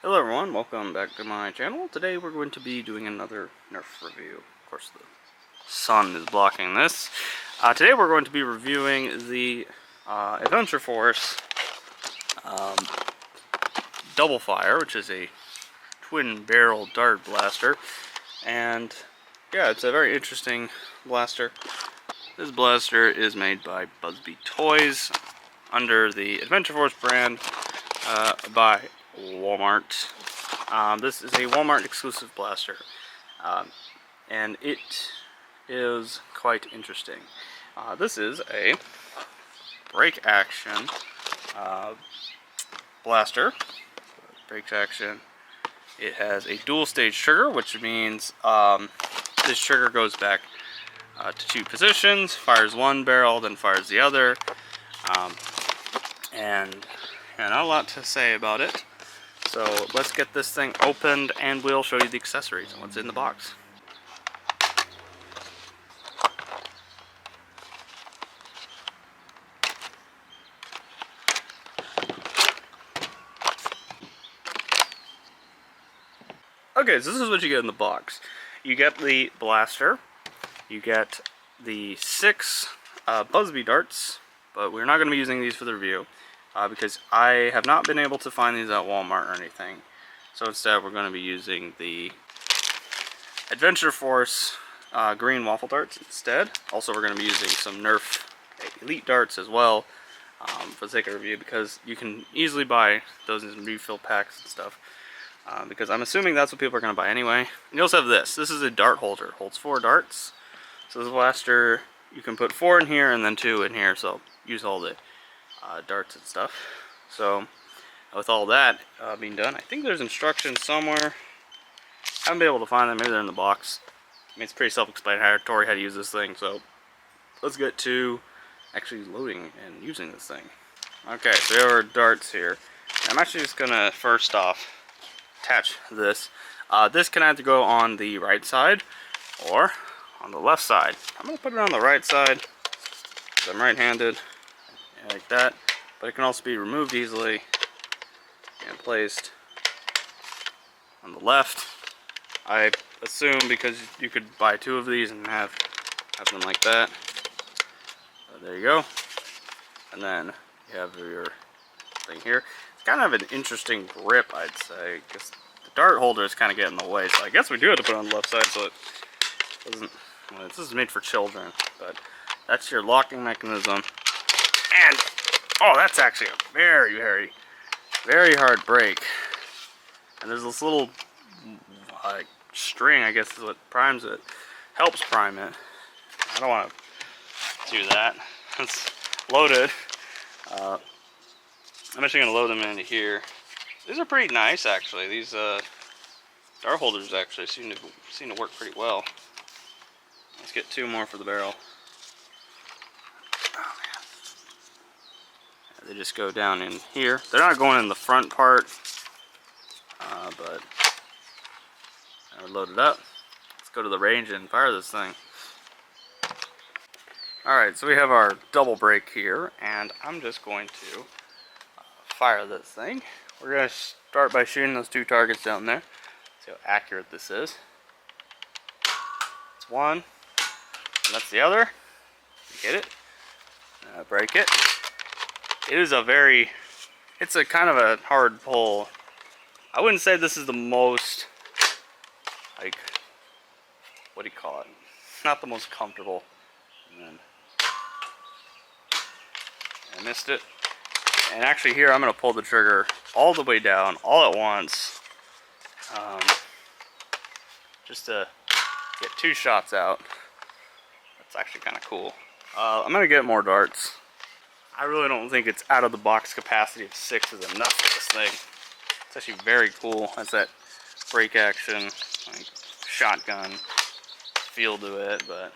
Hello everyone, welcome back to my channel. Today we're going to be doing another Nerf review. Of course the sun is blocking this. Today we're going to be reviewing the Adventure Force Double Fire, which is a twin barrel dart blaster. And yeah, it's a very interesting blaster. This blaster is made by Busby Toys under the Adventure Force brand by Walmart. This is a Walmart exclusive blaster, and it is quite interesting. This is a break action blaster. Breaks action. It has a dual stage trigger, which means this trigger goes back to two positions, fires one barrel, then fires the other, and not a lot to say about it. So let's get this thing opened and we'll show you the accessories and what's in the box. Okay, so this is what you get in the box. You get the blaster, you get the 6 Busby darts, but we're not going to be using these for the review because I have not been able to find these at Walmart or anything. So instead we're going to be using the Adventure Force green waffle darts instead. Also we're going to be using some Nerf Elite darts as well for the sake of review, because you can easily buy those in refill packs and stuff. Because I'm assuming that's what people are going to buy anyway. And you also have this. This is a dart holder. It holds 4 darts. So this blaster, you can put 4 in here and then 2 in here. So use all the darts and stuff. So with all that being done, I think there's instructions somewhere. I haven't been able to find them. Maybe they're in the box. I mean, it's pretty self-explanatory how to use this thing. So let's get to actually loading and using this thing. Okay, so there are darts here. I'm actually just going to first off attach this. This can either go on the right side or on the left side. I'm going to put it on the right side because I'm right-handed, like that. But it can also be removed easily and placed on the left. I assume because you could buy 2 of these and have them like that. There you go. And then you have your thing here. It's kind of an interesting grip, I'd say, because the dart holder is kind of getting in the way. So I guess we do have to put it on the left side so it doesn't. Well, this is made for children, but that's your locking mechanism. And oh, that's actually a very, very, very hard break. And there's this little string, I guess is what primes it, helps prime it. I don't want to do that. It's loaded. I'm actually going to load them into here. These are pretty nice, actually. These dart holders actually seem to work pretty well. Let's get 2 more for the barrel. Oh man! They just go down in here. They're not going in the front part, but they're loaded up. Let's go to the range and fire this thing. Alright, so we have our double break here, and I'm just going to fire this thing. We're going to start by shooting those 2 targets down there. See how accurate this is. It's one, and that's the other. Hit it. Break it. It is it's a kind of a hard pull. I wouldn't say this is the most, like, what do you call it? Not the most comfortable. And then I missed it. And actually here I'm going to pull the trigger all the way down, all at once, just to get 2 shots out. That's actually kind of cool. I'm going to get more darts. I really don't think it's out of the box capacity of 6 is enough for this thing. It's actually very cool. That's that break action, like shotgun feel to it, but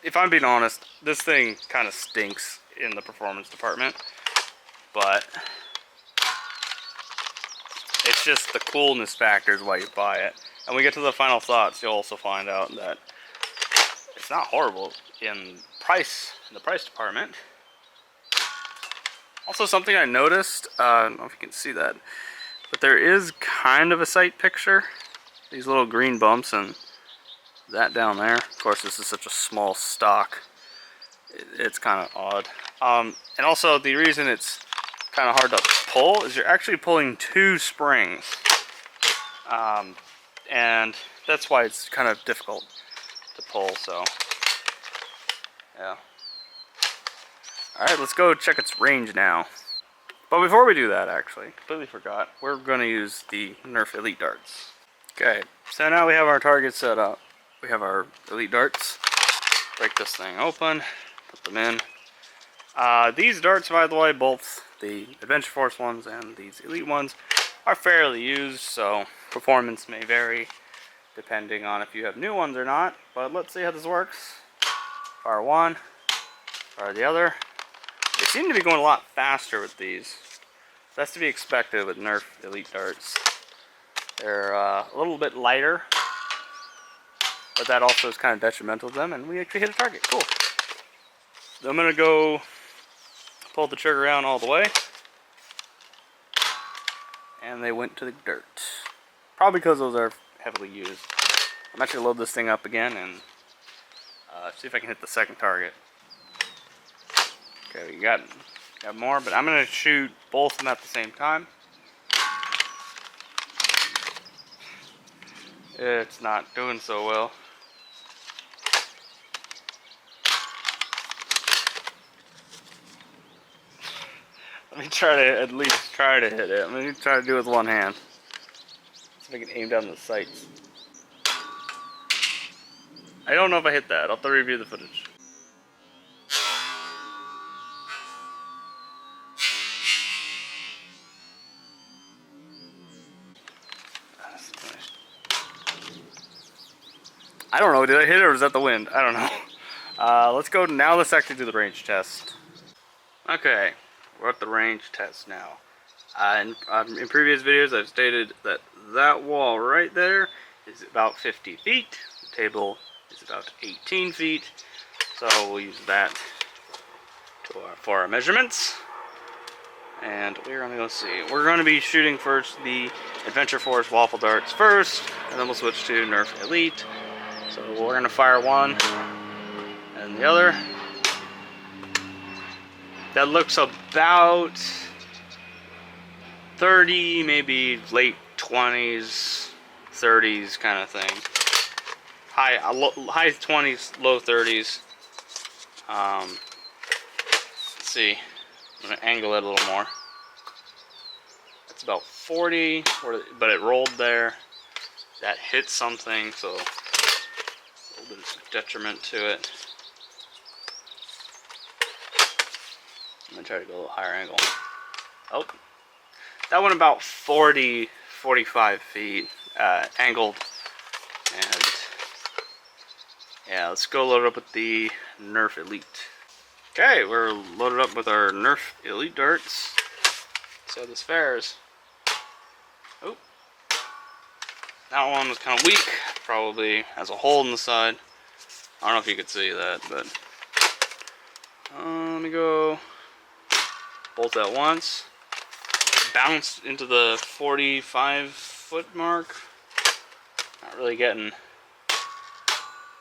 if I'm being honest, this thing kind of stinks in the performance department, but it's just the coolness factor is why you buy it. And when we get to the final thoughts, you'll also find out that it's not horrible in the price department. Also, something I noticed, I don't know if you can see that, but there is kind of a sight picture. These little green bumps and that down there. Of course, this is such a small stock. It's kind of odd. And also, the reason it's kind of hard to pull is you're actually pulling two springs. And that's why it's kind of difficult to pull, so yeah. Alright, let's go check its range now. But before we do that, actually, completely forgot, we're going to use the Nerf Elite Darts. Okay, so now we have our target set up. We have our Elite Darts. Break this thing open, put them in. These darts, by the way, both the Adventure Force ones and these Elite ones, are fairly used, so performance may vary depending on if you have new ones or not. But let's see how this works. Fire one, fire the other. They seem to be going a lot faster with these. That's to be expected with Nerf Elite Darts. They're a little bit lighter, but that also is kind of detrimental to them, and we actually hit a target. Cool. So I'm going to go pull the trigger down all the way, and they went to the dirt. Probably because those are heavily used. I'm actually going to load this thing up again and see if I can hit the second target. Okay, we got more, but I'm going to shoot both of them at the same time. It's not doing so well. Let me try to at least try to hit it. Let me try to do it with one hand. See if I can aim down the sights. I don't know if I hit that. I'll have to review the footage. I don't know, did I hit it or was that the wind? I don't know. Let's go now, let's actually do the range test. Okay, we're at the range test now. In previous videos I've stated that that wall right there is about 50 feet. The table is about 18 feet. So we'll use that for our measurements. And we're going to go see. We're going to be shooting first the Adventure Force Waffle Darts first, and then we'll switch to Nerf Elite. So we're going to fire one and the other. That looks about 30, maybe late 20s, 30s kind of thing. High 20s, low 30s. Let's see. I'm going to angle it a little more. It's about 40, but it rolled there. That hit something, so a little bit of detriment to it. I'm going to try to go a little higher angle. Oh, that went about 40, 45 feet angled. And yeah, let's go load it up with the Nerf Elite. Okay, we're loaded up with our Nerf Elite Darts. So this fares. Oh, that one was kind of weak. Probably has a hole in the side. I don't know if you could see that, but let me go both at once. Bounced into the 45-foot mark. Not really getting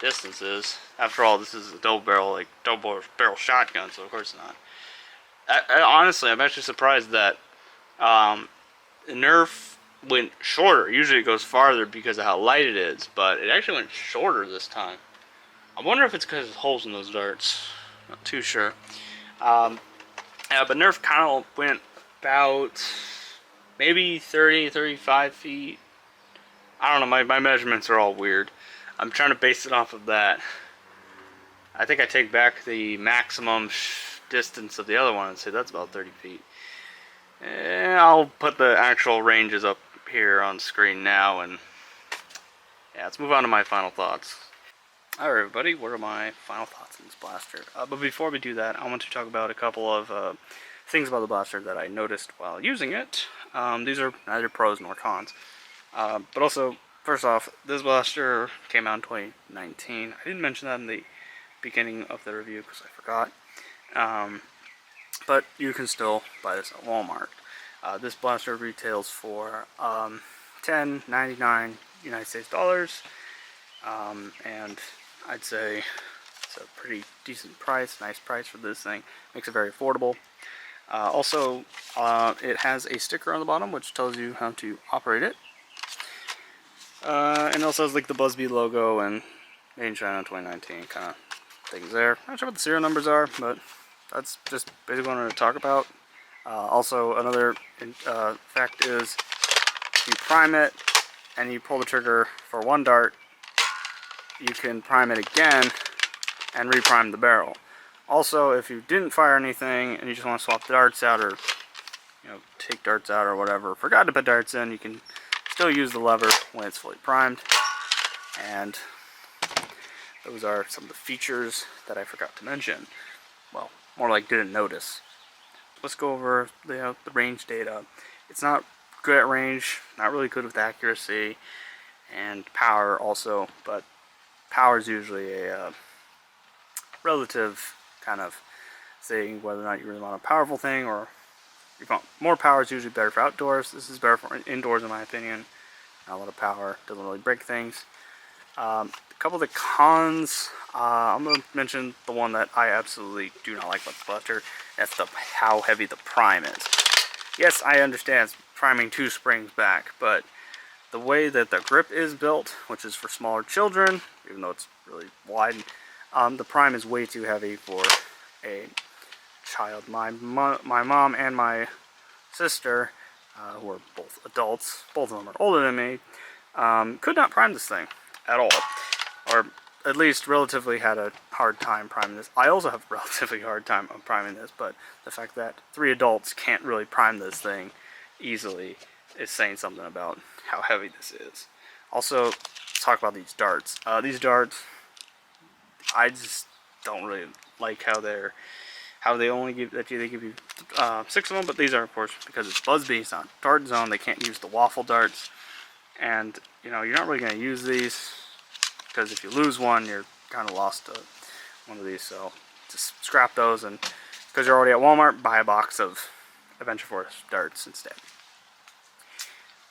distances. After all, this is a double barrel shotgun, so of course not. Honestly, I'm actually surprised that Nerf went shorter. Usually it goes farther because of how light it is, but it actually went shorter this time. I wonder if it's because of holes in those darts. Not too sure. Yeah, but Nerf kind of went about maybe 30, 35 feet. I don't know, my measurements are all weird. I'm trying to base it off of that. I think I take back the maximum distance of the other one and say that's about 30 feet. And I'll put the actual ranges up here on screen now, and yeah, let's move on to my final thoughts. Alright everybody, what are my final thoughts on this blaster? But before we do that, I want to talk about a couple of things about the blaster that I noticed while using it. These are neither pros nor cons. But also, first off, this blaster came out in 2019. I didn't mention that in the beginning of the review because I forgot. but you can still buy this at Walmart. This blaster retails for $10.99 United States dollars, and I'd say it's a pretty decent price, nice price for this thing. Makes it very affordable. Also, it has a sticker on the bottom which tells you how to operate it. And also has like the Buzzbee logo and Made in China 2019 kind of things there. Not sure what the serial numbers are, but that's just basically what I wanted to talk about. Also, another fact is, if you prime it and you pull the trigger for one dart, you can prime it again and reprime the barrel. Also, if you didn't fire anything and you just want to swap the darts out, or take darts out or whatever, forgot to put darts in, you can still use the lever when it's fully primed. And those are some of the features that I forgot to mention. Well, more like didn't notice. Let's go over the range data. It's not good at range, not really good with accuracy, and power also, but power is usually a relative kind of thing, whether or not you really want a powerful thing, or if you want more power is usually better for outdoors. This is better for indoors in my opinion. Not a lot of power, doesn't really break things. A couple of the cons, I'm going to mention the one that I absolutely do not like about the blaster. That's how heavy the prime is. Yes, I understand priming 2 springs back, but the way that the grip is built, which is for smaller children, even though it's really wide, the prime is way too heavy for a child. My mom and my sister, who are both adults, both of them are older than me, could not prime this thing at all, or at least relatively had a hard time priming this. I also have a relatively hard time on priming this, but the fact that 3 adults can't really prime this thing easily is saying something about how heavy this is. Also, let's talk about these darts. These darts, I just don't really like how they only give they give you 6 of them, but these are, of course, because it's Buzzbee, it's not Dart Zone, they can't use the waffle darts, and you're not really going to use these, because if you lose one, you're kind of lost to one of these. So just scrap those, and because you're already at Walmart, buy a box of Adventure Force darts instead.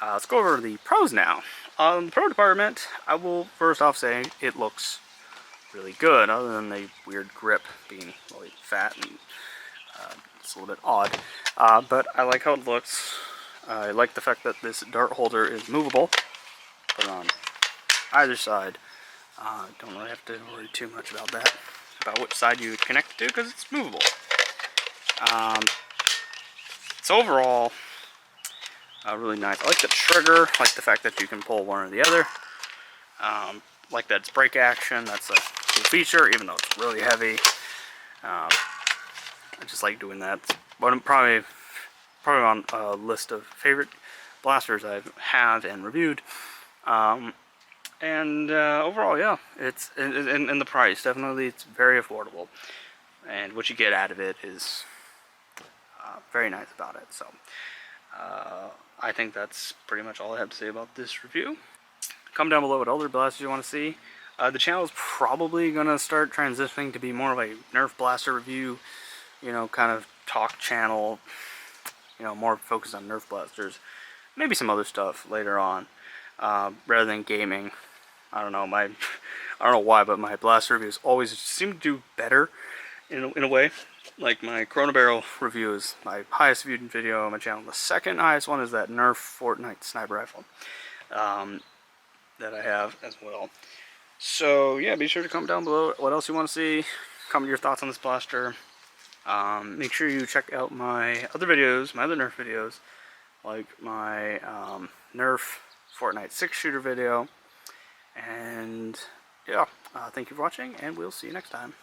Let's go over the pros now. The pro department, I will first off say it looks really good, other than the weird grip being really fat and it's a little bit odd. But I like how it looks. I like the fact that this dart holder is movable. Put it on either side. Don't really have to worry too much about that, about which side you connect it to, because it's movable. It's overall really nice. I like the trigger, I like the fact that you can pull one or the other. Like that it's brake action, that's a cool feature, even though it's really heavy. I just like doing that. But I'm probably on a list of favorite blasters I have and reviewed. Overall, yeah, it's and the price, definitely, it's very affordable, and what you get out of it is very nice about it. So I think that's pretty much all I have to say about this review. Comment down below what other blasters you want to see. The channel is probably going to start transitioning to be more of a Nerf blaster review, kind of talk channel, more focused on Nerf blasters. Maybe some other stuff later on, rather than gaming. I don't know why, but my blaster reviews always seem to do better in a way. Like my Corona Barrel review is my highest viewed video on my channel. The second highest one is that Nerf Fortnite sniper rifle that I have as well. So yeah, be sure to comment down below what else you want to see. Comment your thoughts on this blaster. Make sure you check out my other videos, my other Nerf videos, like my Nerf Fortnite 6-shooter video. And yeah, thank you for watching, and we'll see you next time.